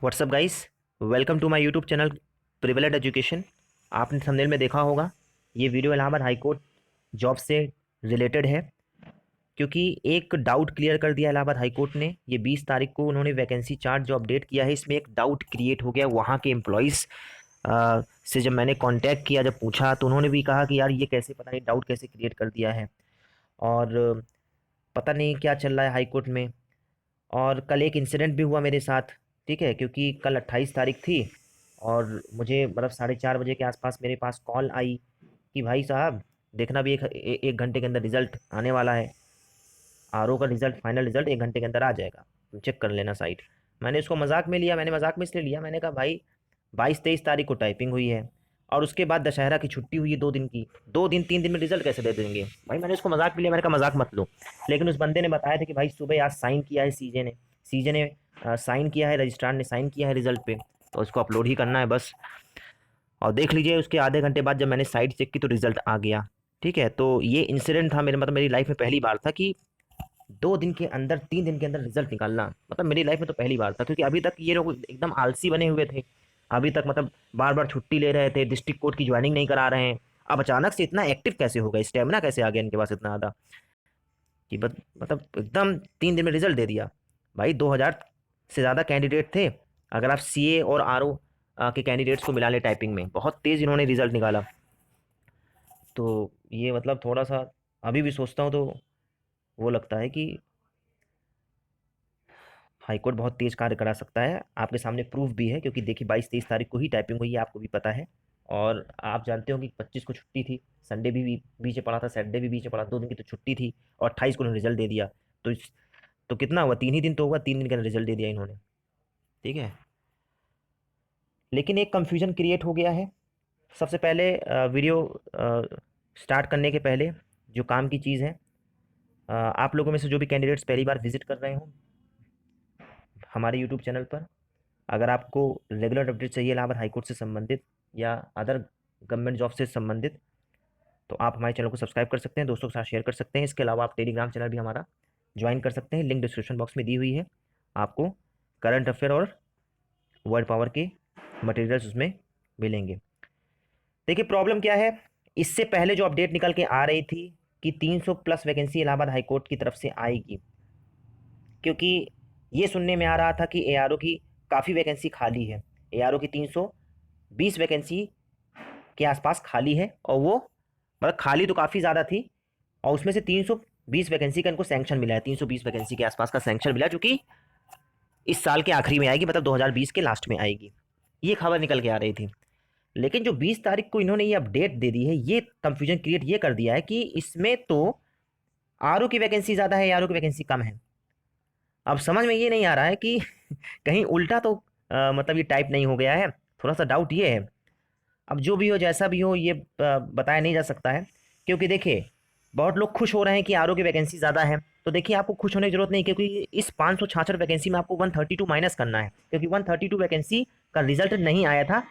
WhatsApp guys, welcome to my YouTube channel Privilege Education. आपने thumbnail में देखा होगा, ये video Allahabad high court job से रिलेटेड है, क्योंकि एक डाउट क्लियर कर दिया इलाहाबाद हाई कोर्ट ने। ये 20 तारीख को उन्होंने वैकेंसी चार्ट जो अपडेट किया है, इसमें एक डाउट क्रिएट हो गया वहाँ के एम्प्लॉयज़ से। जब मैंने कांटेक्ट किया, जब पूछा, तो उन्होंने भी कहा कि यार ये कैसे, पता नहीं डाउट कैसे क्रिएट कर दिया है, और पता नहीं क्या चल रहा है हाई कोर्ट में। और कल एक इंसिडेंट भी हुआ मेरे साथ, ठीक है, क्योंकि कल 28 तारीख थी और मुझे मतलब 4:30 बजे के आसपास मेरे पास कॉल आई कि भाई साहब देखना भी एक घंटे के अंदर रिजल्ट आने वाला है। आरओ का रिजल्ट, फाइनल रिजल्ट 1 घंटे के अंदर आ जाएगा, तुम चेक कर लेना साइट। मैंने उसको मजाक में लिया, मैंने मजाक में इसलिए लिया, मैंने कहा भाई 22-23 तारीख को टाइपिंग हुई है और उसके बाद दशहरा की छुट्टी हुई है 2 दिन की, 2 दिन 3 दिन में रिजल्ट कैसे दे देंगे भाई। मैंने उसको मजाक में लिया, मैंने कहा मजाक मत लो। लेकिन उस बंदे ने बताया था कि भाई सुबह आज साइन किया है सीजे ने साइन किया है, रजिस्ट्रार ने साइन किया है रिजल्ट पे, तो उसको अपलोड ही करना है बस। और देख लीजिए, उसके आधे घंटे बाद जब मैंने साइट चेक की तो रिजल्ट आ गया। ठीक है, तो ये इंसिडेंट था मेरे, मतलब मेरी लाइफ में पहली बार था कि 2 दिन के अंदर, 3 दिन के अंदर रिजल्ट निकालना, मतलब मेरी लाइफ में तो पहली बार था, क्योंकि अभी तक ये लोग एकदम आलसी बने हुए थे। अभी तक मतलब बार बार छुट्टी ले रहे थे, डिस्ट्रिक्ट कोर्ट की ज्वाइनिंग नहीं करा रहे हैं। अब अचानक से इतना एक्टिव कैसे हो गए, स्टेमिना कैसे आ गया इनके पास इतना ज़्यादा कि मतलब एकदम 3 दिन में रिजल्ट दे दिया। भाई 2000 से ज़्यादा कैंडिडेट थे, अगर आप सीए और आरओ के कैंडिडेट्स को मिला ले टाइपिंग में, बहुत तेज़ इन्होंने रिजल्ट निकाला। तो ये मतलब थोड़ा सा अभी भी सोचता हूँ तो वो लगता है कि हाईकोर्ट बहुत तेज कार्य करा सकता है। आपके सामने प्रूफ भी है, क्योंकि देखिए 22-23 तारीख को ही टाइपिंग हुई है, आपको भी पता है। और आप जानते हो कि 25 को छुट्टी थी, संडे भी बीच में पड़ा था, सैटरडे भी बीच में पड़ा, 2 दिन की तो छुट्टी थी, और 28 को उन्होंने रिजल्ट दे दिया। तो तो कितना हुआ, 3 ही दिन तो हुआ, 3 दिन का रिजल्ट दे दिया इन्होंने। ठीक है, लेकिन एक कन्फ्यूजन क्रिएट हो गया है। सबसे पहले वीडियो स्टार्ट करने के पहले जो काम की चीज़ है, आप लोगों में से जो भी कैंडिडेट्स पहली बार विजिट कर रहे हो हमारे यूट्यूब चैनल पर, अगर आपको रेगुलर अपडेट चाहिए इलाहाबाद हाईकोर्ट से संबंधित या अदर गवर्नमेंट जॉब से संबंधित, तो आप हमारे चैनल को सब्सक्राइब कर सकते हैं, दोस्तों के साथ शेयर कर सकते हैं। इसके अलावा आप टेलीग्राम चैनल भी हमारा ज्वाइन कर सकते हैं, लिंक डिस्क्रिप्शन बॉक्स में दी हुई है। आपको करंट अफेयर और वर्ड पावर के मटेरियल्स उसमें मिलेंगे। देखिए प्रॉब्लम क्या है, इससे पहले जो अपडेट निकल के आ रही थी कि 300 प्लस वैकेंसी इलाहाबाद हाईकोर्ट की तरफ से आएगी, क्योंकि ये सुनने में आ रहा था कि एआरओ की काफ़ी वैकेंसी खाली है। एआरओ की 320 वैकेंसी के आसपास खाली है, और वो मतलब खाली तो काफ़ी ज़्यादा थी, और उसमें से 320 वैकेंसी का इनको सैंक्शन मिला है। 320 वैकेंसी के आसपास का सैंक्शन मिला, जो कि इस साल के आखिरी में आएगी, मतलब 2020 के लास्ट में आएगी। ये खबर निकल के आ रही थी। लेकिन जो 20 तारीख को इन्होंने ये अपडेट दे दी है, ये कंफ्यूजन क्रिएट ये कर दिया है कि इसमें तो आरओ की वैकेंसी ज़्यादा है, आरओ की वैकेंसी कम है। अब समझ में ये नहीं आ रहा है कि कहीं उल्टा तो मतलब ये टाइप नहीं हो गया है। थोड़ा सा डाउट ये है। अब जो भी हो, जैसा भी हो, ये बताया नहीं जा सकता है, क्योंकि देखिए बहुत लोग खुश हो रहे हैं कि आरओ की वैकेंसी ज़्यादा है। तो देखिए आपको खुश होने की जरूरत नहीं, क्योंकि इस 566 वैकेंसी में आपको 132 माइनस करना है, क्योंकि 132 वैकेंसी का रिजल्ट नहीं आया था,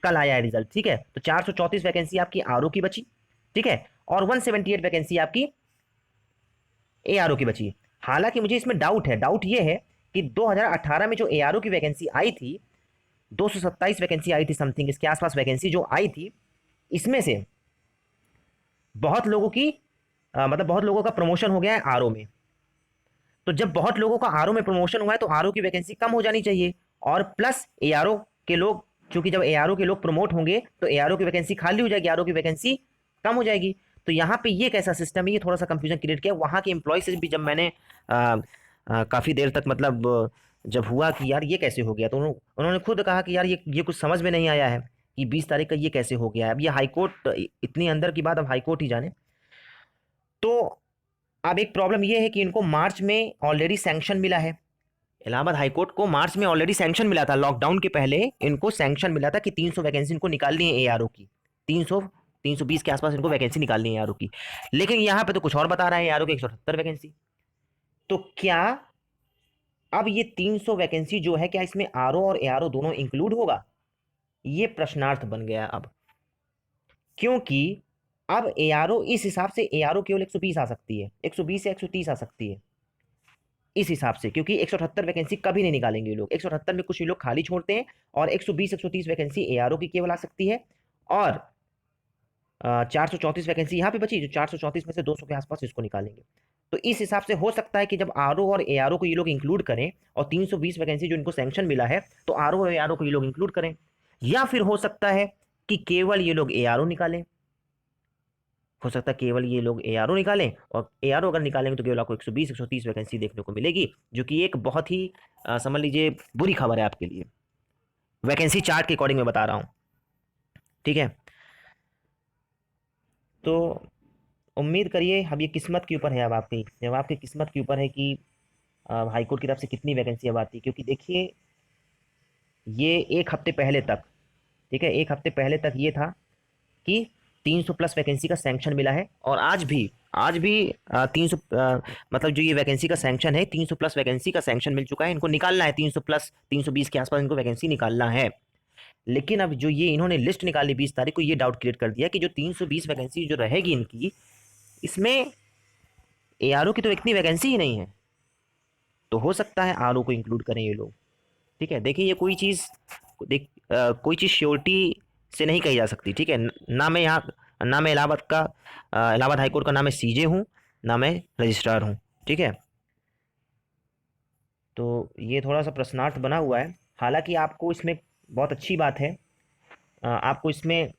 कल आया है रिजल्ट। ठीक है, तो 434 वैकेंसी आपकी आरओ की बची। ठीक है, और 178 वैकेंसी आपकी एआरओ की बची। हालांकि मुझे इसमें डाउट है, डाउट ये है कि 2018 में जो एआरओ की वैकेंसी आई थी, 227 वैकेंसी आई थी समथिंग, इसके आसपास वैकेंसी जो आई थी, इसमें से बहुत लोगों की मतलब बहुत लोगों का प्रमोशन हो गया है आरओ में। तो जब बहुत लोगों का आरओ में प्रमोशन हुआ है, तो आरओ की वैकेंसी कम हो जानी चाहिए। और प्लस एआरओ के लोग, चूंकि जब एआरओ के लोग प्रमोट होंगे तो एआरओ की वैकेंसी खाली हो जाएगी, आरओ की वैकेंसी कम हो जाएगी। तो यहाँ पे ये कैसा सिस्टम है, ये थोड़ा सा कंफ्यूजन क्रिएट किया वहाँ के एम्प्लॉय से भी। जब मैंने काफ़ी देर तक मतलब जब हुआ कि यार ये कैसे हो गया, तो उन्होंने खुद कहा कि यार ये कुछ समझ में नहीं आया है कि 20 तारीख का ये कैसे हो गया है। अब ये हाईकोर्ट, इतनी अंदर की बात अब हाईकोर्ट ही जाने। तो अब एक प्रॉब्लम ये है कि इनको मार्च में ऑलरेडी सैंक्शन मिला है। इलाहाबाद हाईकोर्ट को मार्च में ऑलरेडी सैंक्शन मिला था, लॉकडाउन के पहले इनको सैंक्शन मिला था कि 300 वैकेंसी इनको निकालनी है एआरओ की। 300 320 के आसपास इनको वैकेंसी निकालनी है एआरओ की। लेकिन यहाँ पे तो कुछ और बता रहा है, एआरओ की 178 वैकेंसी। तो क्या अब ये 300 वैकेंसी जो है, क्या इसमें आरओ और एआरओ दोनों इंक्लूड होगा? ये प्रश्नार्थ बन गया अब, क्योंकि अब एआरओ, इस हिसाब से एआरओ केवल 120 आ सकती है, 120 या 130 आ सकती है। इस हिसाब से, क्योंकि 178 वैकेंसी कभी नहीं निकालेंगे ये लोग। 178 में कुछ ये लोग खाली छोड़ते हैं, और 120 130 वैकेंसी एआरओ की केवल आ सकती है, और 434 वैकेंसी यहाँ पे बची, जो 434 में से 200 के आसपास इसको निकालेंगे। तो इस हिसाब से हो सकता है कि जब आरओ और एआरओ को ये लोग इंक्लूड करें, और 320 वैकेंसी जो इनको सैंक्शन मिला है, तो आरओ और एआरओ को ये लोग इंक्लूड करें, या फिर हो सकता है कि केवल ये लोग एआरओ निकालें। हो सकता है केवल ये लोग एआरओ निकालें, और एआरओ अगर निकालेंगे तो केवल आपको 120 130 वैकेंसी देखने को मिलेगी, जो कि एक बहुत ही समझ लीजिए बुरी खबर है आपके लिए। वैकेंसी चार्ट के अकॉर्डिंग मैं बता रहा हूँ, ठीक है। तो उम्मीद करिए, अब ये किस्मत के ऊपर है, अब आपकी किस्मत के ऊपर है कि हाईकोर्ट की तरफ से कितनी वैकेंसी अब आती है। क्योंकि देखिए, ये एक हफ्ते पहले तक, ठीक है, एक हफ्ते पहले तक ये था कि 300 प्लस वैकेंसी का सैंक्शन मिला है, और आज भी 300 मतलब जो ये वैकेंसी का सैंक्शन है, 300 प्लस वैकेंसी का सैंक्शन मिल चुका है। इनको निकालना है 300 प्लस, 320 के आसपास इनको वैकेंसी निकालना है। लेकिन अब जो ये इन्होंने लिस्ट निकाली 20 तारीख को, ये डाउट क्रिएट कर दिया कि जो 320 वैकेंसी जो रहेगी इनकी, इसमें एआरओ की तो इतनी वैकेंसी ही नहीं है। तो हो सकता है आरओ को इंक्लूड करें ये लोग, ठीक है। देखिए, ये कोई चीज़ श्योरिटी से नहीं कही जा सकती, ठीक है। ना मैं यहाँ, ना मैं इलाहाबाद हाईकोर्ट का, ना मैं सीजे हूँ, ना मैं रजिस्ट्रार हूँ, ठीक है। तो ये थोड़ा सा प्रश्नार्थ बना हुआ है। हालांकि आपको इसमें बहुत अच्छी बात है, आपको इसमें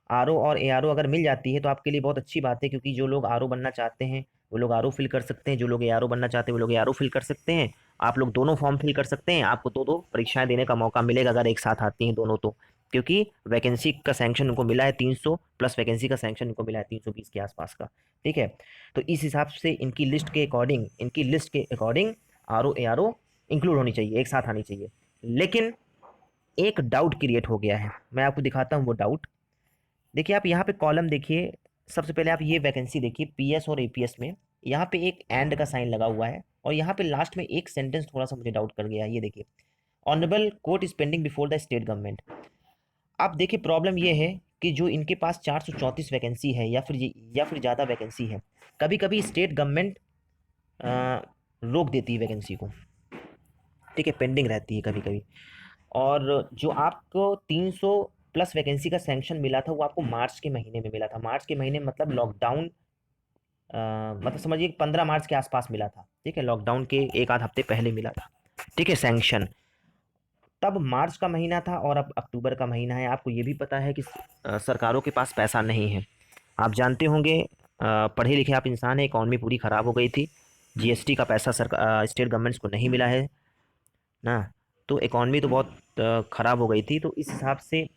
आरओ और एआरओ अगर मिल जाती है तो आपके लिए बहुत अच्छी बात है, क्योंकि जो लोग आरओ बनना चाहते हैं वो लोग आरओ फिल कर सकते हैं, जो लोग एआरओ बनना चाहते हैं वो लोग एआरओ फिल कर सकते हैं। आप लोग दोनों फॉर्म फिल कर सकते हैं, आपको दो दो परीक्षाएं देने का मौका मिलेगा अगर एक साथ आती हैं दोनों तो। क्योंकि वैकेंसी का सैंक्शन उनको मिला है 300 प्लस, वैकेंसी का सैंक्शन इनको मिला है 320 के आसपास का, ठीक है। तो इस हिसाब से इनकी लिस्ट के अकॉर्डिंग आरओ एआरओ इंक्लूड होनी चाहिए, एक साथ आनी चाहिए। लेकिन एक डाउट क्रिएट हो गया है, मैं आपको दिखाता हूँ वो डाउट। देखिए, आप यहाँ पे कॉलम देखिए, सबसे पहले आप ये वैकेंसी देखिए, पीएस और एपीएस में यहाँ पे एक एंड का साइन लगा हुआ है, और यहाँ पे लास्ट में एक सेंटेंस थोड़ा सा मुझे डाउट कर गया है। ये देखिए, honourable court is pending before the state government. अब देखिए, प्रॉब्लम ये है कि जो इनके पास 434 वैकेंसी है, या फिर ज़्यादा वैकेंसी है, कभी कभी स्टेट गवर्नमेंट रोक देती है वैकेंसी को, ठीक है, पेंडिंग रहती है कभी कभी। और जो आपको 300 प्लस वैकेंसी का सैंक्शन मिला था, वो आपको मार्च के महीने में मिला था। मार्च के महीने में मतलब लॉकडाउन, मतलब समझिए 15 मार्च के आसपास मिला था, ठीक है, लॉकडाउन के एक आध हफ्ते पहले मिला था, ठीक है, सैंक्शन। तब मार्च का महीना था और अब अक्टूबर का महीना है। आपको ये भी पता है कि सरकारों के पास पैसा नहीं है। आप जानते होंगे, पढ़े लिखे आप इंसान हैं, इकॉनमी पूरी ख़राब हो गई थी, जीएसटी का पैसा स्टेट गवर्नमेंट्स को नहीं मिला है ना। तो इकॉनमी तो बहुत ख़राब हो गई थी। तो इस हिसाब से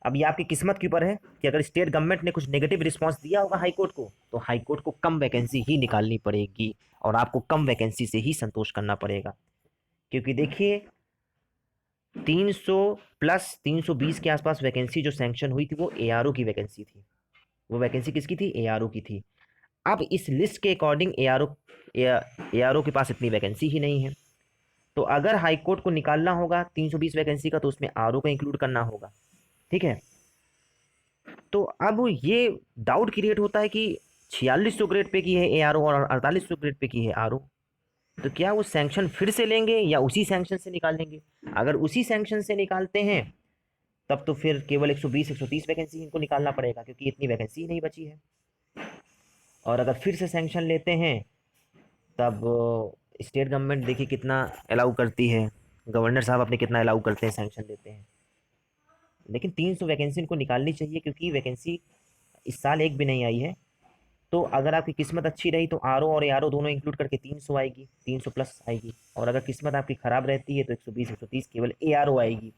अब ये आपकी किस्मत के ऊपर है कि अगर स्टेट गवर्नमेंट ने कुछ नेगेटिव रिस्पांस दिया होगा हाईकोर्ट को, तो हाईकोर्ट को कम वैकेंसी ही निकालनी पड़ेगी, और आपको कम वैकेंसी से ही संतोष करना पड़ेगा। क्योंकि देखिए, 300 प्लस 320 के आसपास वैकेंसी जो सैंक्शन हुई थी, वो एआरओ की वैकेंसी थी। वो वैकेंसी किसकी थी? एआरओ की थी। अब इस लिस्ट के अकॉर्डिंग एआरओ के पास इतनी वैकेंसी ही नहीं है। तो अगर हाईकोर्ट को निकालना होगा 320 वैकेंसी का, तो उसमें आरओ का इंक्लूड करना होगा, ठीक है। तो अब ये डाउट क्रिएट होता है कि 4600 ग्रेड पे की है एआरओ और 4800 ग्रेड पे की है आरओ, तो क्या वो सैंक्शन फिर से लेंगे या उसी सैंक्शन से निकालेंगे? अगर उसी सैंक्शन से निकालते हैं, तब तो फिर केवल 120 130 वैकेंसी इनको निकालना पड़ेगा, क्योंकि इतनी वैकेंसी ही नहीं बची है। और अगर फिर से सैंक्शन लेते हैं, तब स्टेट गवर्नमेंट देखिए कितना अलाउ करती है, गवर्नर साहब अपने कितना अलाउ करते हैं, सैंक्शन देते हैं। लेकिन 300 वैकेंसी इनको निकालनी चाहिए, क्योंकि वैकेंसी इस साल एक भी नहीं आई है। तो अगर आपकी किस्मत अच्छी रही तो आरओ और एआरओ दोनों इंक्लूड करके 300 आएगी, 300 प्लस आएगी। और अगर किस्मत आपकी खराब रहती है तो 120 130 केवल एआरओ आएगी,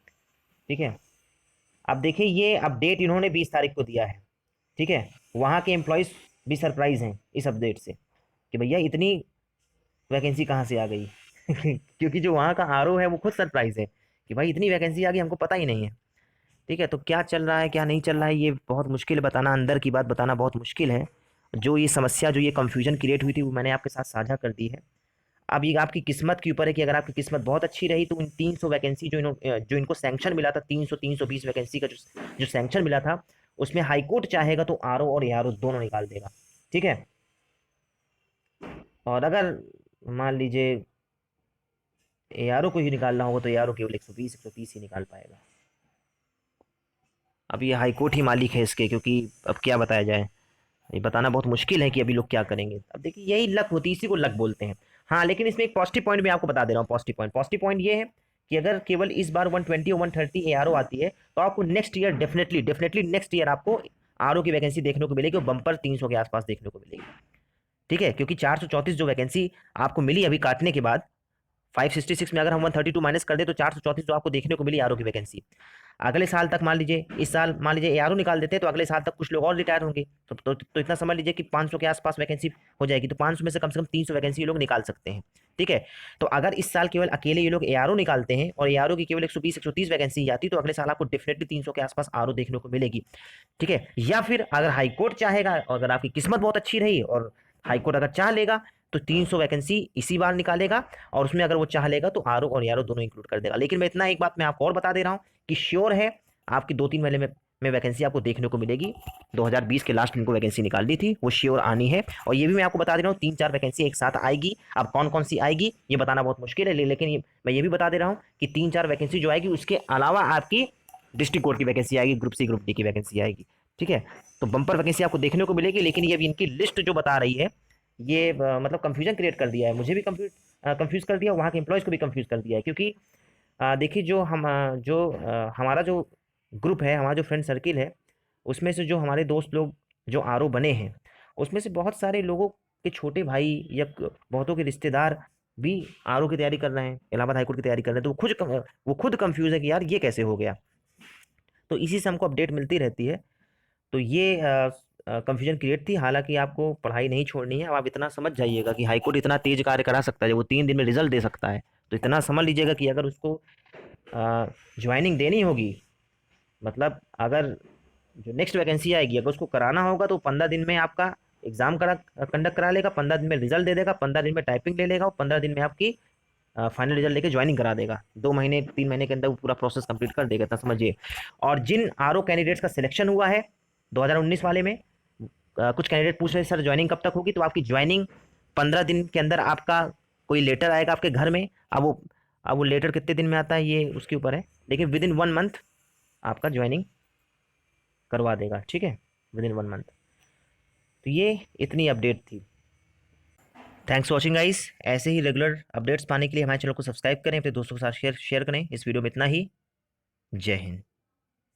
ठीक है। अब देखिए, ये अपडेट इन्होंने 20 तारीख को दिया है, ठीक है। वहाँ के एम्प्लॉयज़ भी सरप्राइज हैं इस अपडेट से कि भैया इतनी वैकेंसी कहाँ से आ गई। क्योंकि जो वहाँ का आरओ है वो खुद सरप्राइज है कि भाई इतनी वैकेंसी आ गई, हमको पता ही नहीं है, ठीक है। तो क्या चल रहा है क्या नहीं चल रहा है, ये बहुत मुश्किल बताना, अंदर की बात बताना बहुत मुश्किल है। जो ये समस्या, जो ये कन्फ्यूजन क्रिएट हुई थी, वो मैंने आपके साथ साझा कर दी है। अब ये आपकी किस्मत के ऊपर है कि अगर आपकी किस्मत बहुत अच्छी रही तो इन 300 वैकेंसी जो इनको सैंक्शन मिला था, 300 320 वैकेंसी का जो सैंक्शन मिला था, उसमें हाईकोर्ट चाहेगा तो आरओ और एआरओ दोनों निकाल देगा, ठीक है। और अगर मान लीजिए ARO को ही निकालना होगा तो ARO केवल 120 130 ही निकाल पाएगा। अब ये हाई कोर्ट ही मालिक है इसके, क्योंकि अब क्या बताया जाए, ये बताना बहुत मुश्किल है कि अभी लोग क्या करेंगे। अब देखिए यही लक होती है, इसी को लक बोलते हैं। हाँ, लेकिन इसमें एक पॉजिटिव पॉइंट मैं आपको बता दे रहा हूँ। पॉजिटिव पॉइंट ये है कि अगर केवल इस बार 120 और 130 ARO आती है तो आपको next year definitely definitely next year आपको RO की वैकेंसी देखने को मिलेगी और बम्पर 300 के आसपास देखने को मिलेगी। ठीक है, क्योंकि 434 जो वैकेंसी आपको मिली अभी काटने के बाद, 566 में अगर हम 132 माइनस कर दे तो 434 जो आपको देखने को मिली ARO की वैकेंसी, अगले साल तक मान लीजिए, इस साल मान लीजिए ARO निकाल देते हैं तो अगले साल तक कुछ लोग और रिटायर होंगे, तो इतना समझ लीजिए कि 500 के आसपास वैकेंसी हो जाएगी। तो 500 में से कम 300 वैकेंसी ये लोग निकाल सकते हैं। ठीक है, तो अगर इस साल केवल अकेले ये लोग ARO निकालते हैं और ARO की केवल 120 130 वैकेंसी आती तो अगले साल आपको डेफिनेटली 300 के आसपास RO देखने को मिलेगी। ठीक है, या फिर अगर हाईकोर्ट चाहेगा और अगर आपकी किस्मत बहुत अच्छी रही और हाईकोर्ट अगर चाह लेगा तो 300 वैकेंसी इसी बार निकालेगा और उसमें अगर वो चाह लेगा तो RO और ARO दोनों इंक्लूड कर देगा। लेकिन मैं इतना एक बात मैं आपको और बता दे रहा हूँ कि श्योर है आपकी 2-3 महीने में वैकेंसी आपको देखने को मिलेगी। 2020 के लास्ट में इनको वैकेंसी निकाली थी, वो श्योर आनी है। और ये भी मैं आपको बता दे रहा हूँ 3-4 वैकेंसी एक साथ आएगी। अब कौन कौन सी आएगी ये बताना बहुत मुश्किल है, लेकिन मैं ये भी बता दे रहा हूँ कि 3-4 वैकेंसी जो आएगी उसके अलावा आपकी डिस्ट्रिक्ट कोर्ट की वैकेंसी आएगी, ग्रुप सी ग्रुप डी की वैकेंसी आएगी। ठीक है, तो बंपर वैकेंसी आपको देखने को मिलेगी। लेकिन ये अभी इनकी लिस्ट जो बता रही है ये मतलब कंफ्यूजन क्रिएट कर दिया है, मुझे भी कंफ्यूज कर दिया, वहाँ के एम्प्लॉयज़ को भी कंफ्यूज कर दिया है। क्योंकि देखिए हमारा जो ग्रुप है, हमारा जो फ्रेंड सर्किल है, उसमें से जो हमारे दोस्त लोग जो RO बने हैं, उसमें से बहुत सारे लोगों के छोटे भाई या बहुतों के रिश्तेदार भी RO की तैयारी कर रहे हैं, इलाहाबाद हाईकोर्ट की तैयारी कर रहे हैं। तो वो खुद कंफ्यूज है कि यार ये कैसे हो गया। तो इसी से हमको अपडेट मिलती रहती है। तो ये कंफ्यूजन क्रिएट थी। हालांकि आपको पढ़ाई नहीं छोड़नी है। अब आप इतना समझ जाइएगा कि हाईकोर्ट इतना तेज कार्य करा सकता है, वो 3 दिन में रिजल्ट दे सकता है। तो इतना समझ लीजिएगा कि अगर उसको ज्वाइनिंग देनी होगी, मतलब अगर जो नेक्स्ट वैकेंसी आएगी अगर उसको कराना होगा तो 15 दिन में आपका एग्जाम कंडक्ट करा लेगा, 15 दिन में रिजल्ट दे देगा, 15 दिन में टाइपिंग ले लेगा और 15 दिन में आपकी फाइनल रिजल्ट लेके ज्वाइनिंग करा देगा। 2 महीने 3 महीने के अंदर वो पूरा प्रोसेस कंप्लीट कर देगा, इतना समझिए। और जिन RO कैंडिडेट्स का सिलेक्शन हुआ है 2019 वाले में, कुछ कैंडिडेट पूछ रहे सर ज्वाइनिंग कब तक होगी, तो आपकी ज्वाइनिंग 15 दिन के अंदर आपका कोई लेटर आएगा आपके घर में। अब वो लेटर कितने दिन में आता है ये उसके ऊपर है, लेकिन विद इन 1 मंथ आपका ज्वाइनिंग करवा देगा। ठीक है, विद इन 1 मंथ। तो ये इतनी अपडेट थी। Thanks for watching guys. ऐसे ही रेगुलर अपडेट्स पाने के लिए हमारे चैनल को सब्सक्राइब करें, अपने दोस्तों के साथ शेयर करें। इस वीडियो में इतना ही। जय हिंद।